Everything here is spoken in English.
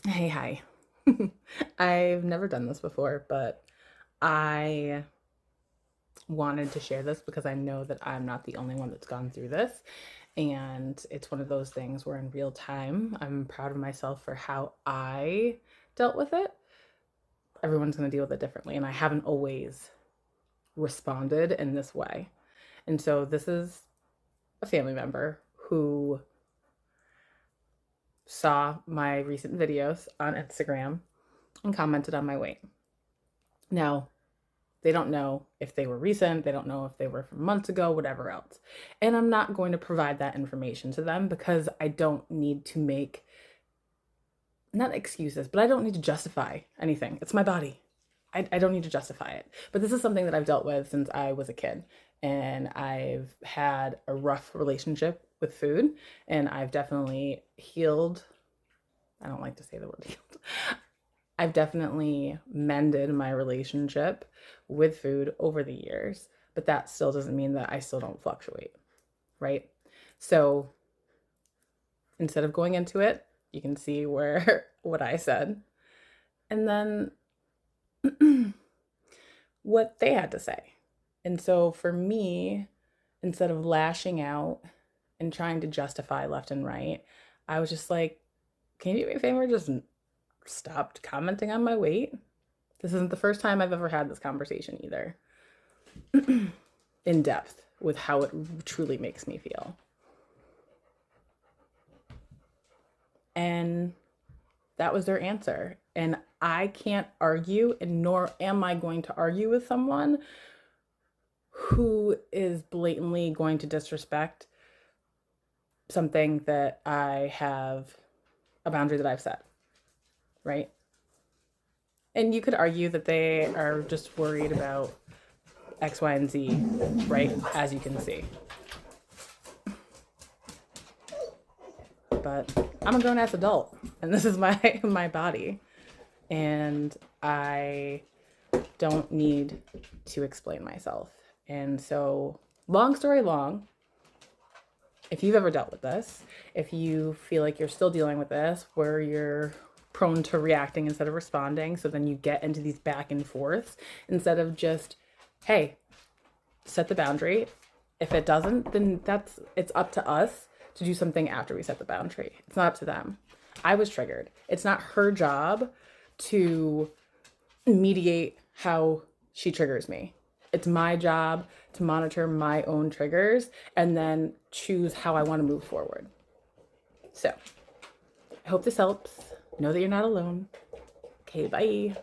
Hey, hi. I've never done this before, but I wanted to share this because I know that I'm not the only one that's gone through this. And it's one of those things where in real time, I'm proud of myself for how I dealt with it. Everyone's going to deal with it differently. And I haven't always responded in this way. And so this is a family member who saw my recent videos on Instagram and commented on my weight. Now, they don't know if they were recent, they don't know if they were from months ago, whatever else. And I'm not going to provide that information to them because I don't need to make, not excuses, but I don't need to justify anything. It's my body. I don't need to justify it. But this is something that I've dealt with since I was a kid. And I've had a rough relationship with food. And I've definitely healed. I don't like to say the word healed. I've definitely mended my relationship with food over the years, but that still doesn't mean that I still don't fluctuate, right? So instead of going into it, you can see where what I said and then what they had to say. And so for me, instead of lashing out and trying to justify left and right, I was just like, can you do me a favor? Just stop commenting on my weight. This isn't the first time I've ever had this conversation either, in depth with how it truly makes me feel. And that was their answer. And I can't argue, and nor am I going to argue with someone who is blatantly going to disrespect something that I have, a boundary that I've set, right? And you could argue that they are just worried about X, Y, and Z, right? As you can see. But I'm a grown ass adult and this is my body. And I don't need to explain myself. And so, long story long, if you've ever dealt with this, if you feel like you're still dealing with this, where you're prone to reacting instead of responding, so then you get into these back and forths instead of just, hey, set the boundary. If it doesn't, then it's up to us to do something after we set the boundary. It's not up to them. I was triggered. It's not her job to mediate how she triggers me. It's my job to monitor my own triggers and then choose how I want to move forward. So, I hope this helps. Know that you're not alone. Okay, bye.